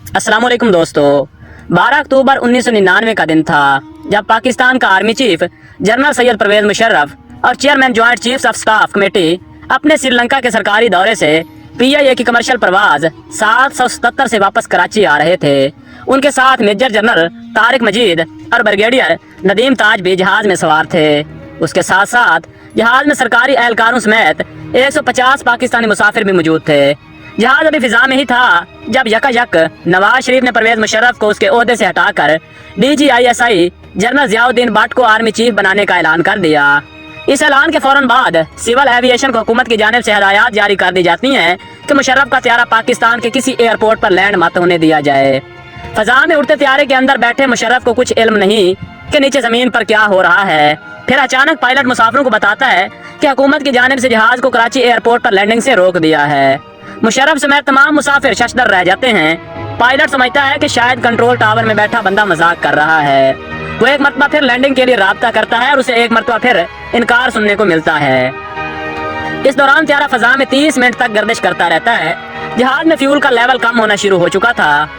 अस्सलाम वालेकुम दोस्तों। 12 अक्टूबर 1999 का दिन था जब पाकिस्तान का army chief general Syed Pervez Musharraf और chairman joint chiefs of staff committee अपने श्रीलंका के सरकारी दौरे से PIA की कमर्शियल परवाज 777 से वापस कराची आ रहे थे। उनके साथ मेजर जनरल तारिक मजीद और ब्रिगेडियर नदीम ताज भी जहाज में सवार थे। उसके साथ साथ जहाज में सरकारी एहलकारों समेत 150 पाकिस्तानी मुसाफिर भी मौजूद थे। जहाज अभी फिजा में ही था जब यकायक नवाज शरीफ ने परवेज मुशर्रफ को उसके ओहदे से हटाकर DGISI जनरल जियाउद्दीन भट्ट को आर्मी चीफ बनाने का ऐलान कर दिया। इस ऐलान के फौरन बाद सिविल एविएशन को हुकूमत की जानिब से हिदायत जारी कर दी जाती हैं कि मुशर्रफ का त्यारा पाकिस्तान के किसी एयरपोर्ट पर लैंड मत होने दिया जाए। फजा में उड़ते त्यारे के अंदर बैठे मुशर्रफ को कुछ इल्म नहीं कि नीचे जमीन पर क्या हो रहा है। फिर अचानक पायलट मुसाफिरों को बताता है कि हुकूमत की जानिब से जहाज को कराची एयरपोर्ट पर लैंडिंग से रोक दिया है। मुशर्रफ समेत तमाम मुसाफिर शशदर रह जाते हैं। पायलट समझता है कि शायद कंट्रोल टावर में बैठा बंदा मजाक कर रहा है। वो एक मरतबा फिर लैंडिंग के लिए राब्ता करता है और उसे एक मरतबा फिर इनकार सुनने को मिलता है। इस दौरान त्यारा फजा में 30 मिनट तक गर्दिश करता रहता है। जहाज में फ्यूल का लेवल कम होना शुरू हो चुका था।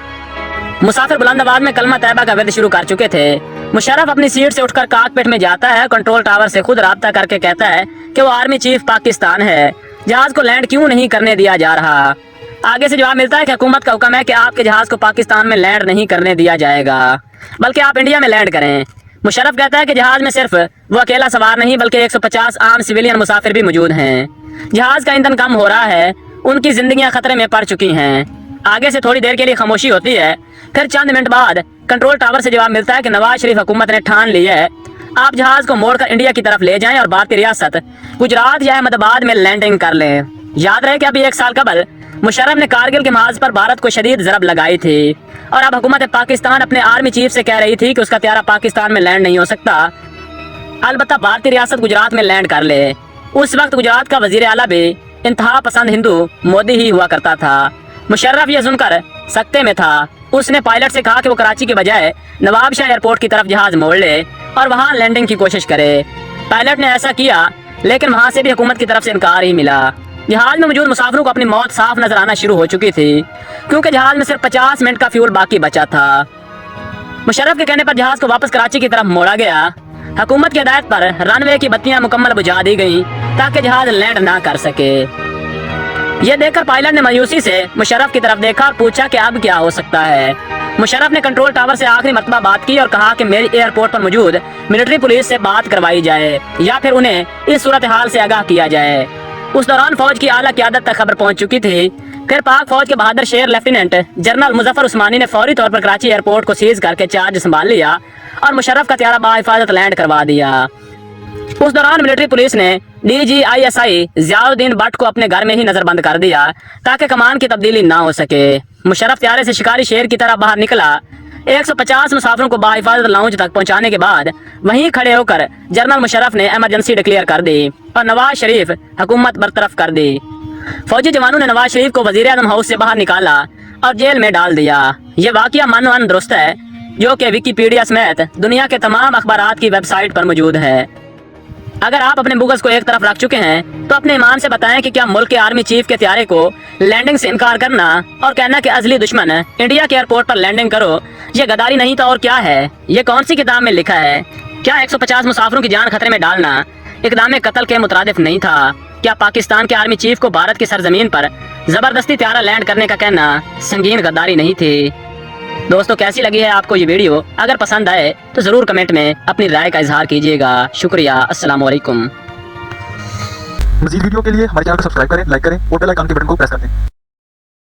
मुसाफिर बुलंद आवाज में कलमा तैयबा का विर्द शुरू कर चुके थे। मुशर्रफ अपनी सीट से उठकर कॉकपिट में जाता है। कंट्रोल टावर से खुद राब्ता करके कहता है कि वो आर्मी चीफ पाकिस्तान है, जहाज को लैंड क्यों नहीं करने दिया जा रहा। आगे से जवाब मिलता है कि हुकूमत का हुक्म है कि आपके जहाज को पाकिस्तान में लैंड नहीं करने दिया जाएगा, बल्कि आप इंडिया में लैंड करें। मुशर्रफ कहता है कि जहाज में सिर्फ वो अकेला सवार नहीं बल्कि 150 आम सिविलियन मुसाफिर भी मौजूद हैं। जहाज का ईंधन कम हो रहा है, उनकी जिंदगियां खतरे में पड़ चुकी हैं। आगे से थोड़ी देर के लिए खामोशी होती है। फिर चंद मिनट बाद कंट्रोल टावर से जवाब मिलता है कि नवाज शरीफ हुकूमत ने ठान ली है, आप जहाज को मोड़कर इंडिया की तरफ ले जाएं और भारतीय रियासत गुजरात या अहमदाबाद में लैंडिंग कर लें। याद रहे कि अभी 1 साल कबल मुशर्रफ ने कारगिल के महाज पर भारत को शदीद ज़रब लगाई थी और अब हुकूमत पाकिस्तान अपने आर्मी चीफ से कह रही थी कि उसका त्यारा पाकिस्तान में लैंड नहीं हो सकता, अलबत्ता भारतीय रियासत गुजरात में लैंड कर ले। उस वक्त गुजरात का वजीर आला भी इंतहा पसंद हिंदू मोदी ही हुआ करता था। मुशर्रफ ये सुनकर सकते में था। उसने पायलट से कहा कि वो कराची के बजाय नवाबशाह एयरपोर्ट की तरफ जहाज मोड़ ले और वहां लैंडिंग की कोशिश करे। पायलट ने ऐसा किया, लेकिन वहां से भी हुकूमत की तरफ से इनकार ही मिला। जहाज में मौजूद मुसाफिरों को अपनी मौत साफ नजर आना शुरू हो चुकी थी, क्योंकि जहाज में सिर्फ 50 मिनट का फ्यूल बाकी बचा था। मुशर्रफ के कहने पर जहाज को वापस कराची की तरफ मोड़ा गया। हुकूमत की हिदायत पर रनवे की बत्तियां मुकम्मल बुझा दी गई ताकि जहाज लैंड ना कर सके। यह देखकर पायलट ने मायूसी से मुशर्रफ की तरफ देखा और पूछा कि अब क्या हो सकता है। मुशर्रफ ने कंट्रोल टावर से आखिरी मरतबा बात की और कहा कि मेरी एयरपोर्ट पर मौजूद मिलिट्री पुलिस से बात करवाई जाए या फिर उन्हें इस सूरत हाल से आगाह किया जाए। उस दौरान फौज की आला क़यादत तक खबर पहुंच चुकी थी। फिर पाक फौज के बहादुर शेर लेफ्टिनेंट जनरल मुजफ्फर उस्मानी ने फौरी तौर पर कराची एयरपोर्ट को सीज करके चार्ज संभाल लिया और मुशर्रफ का त्यारा बाहिफाजत लैंड करवा दिया। उस दौरान मिलिट्री पुलिस ने DGISI जियाउद्दीन भट्ट को अपने घर में ही नजरबंद कर दिया ताकि कमान की तब्दीली ना हो सके। मुशर्रफ त्यारे से शिकारी शेर की तरह बाहर निकला। 150 मुसाफिरों को बाहिफाजत लाउंज तक पहुंचाने के बाद वहीं खड़े होकर जनरल मुशर्रफ ने इमरजेंसी डिक्लेयर कर दी और नवाज शरीफ हुकूमत बरतरफ कर दी। फौजी जवानों ने नवाज शरीफ को वजीर आजम हाउस से बाहर निकाला और जेल में डाल दिया। ये वाकया मानो दुरुस्त है, जो कि विकिपीडिया समेत दुनिया के तमाम अखबारात की वेबसाइट पर मौजूद है। अगर आप अपने बुगस को एक तरफ रख चुके हैं तो अपने ईमान से बताएं कि क्या मुल्क के आर्मी चीफ के त्यारे को लैंडिंग से इनकार करना और कहना कि अजली दुश्मन इंडिया के एयरपोर्ट पर लैंडिंग करो, ये गद्दारी नहीं तो और क्या है? ये कौन सी किताब में लिखा है? क्या 150 मुसाफिरों की जान खतरे में डालना इक़दाम कत्ल के मुतरादिफ नहीं था? क्या पाकिस्तान के आर्मी चीफ को भारत की सरजमीन पर जबरदस्ती त्यारा लैंड करने का कहना संगीन गद्दारी नहीं थी? दोस्तों, कैसी लगी है आपको ये वीडियो? अगर पसंद आए तो जरूर कमेंट में अपनी राय का इजहार कीजिएगा। शुक्रिया। अस्सलाम वालेकुम। मज़ीद वीडियो के लिए हमारे चैनल को सब्सक्राइब करें, लाइक करें और बेल आइकन के बटन को प्रेस कर दें।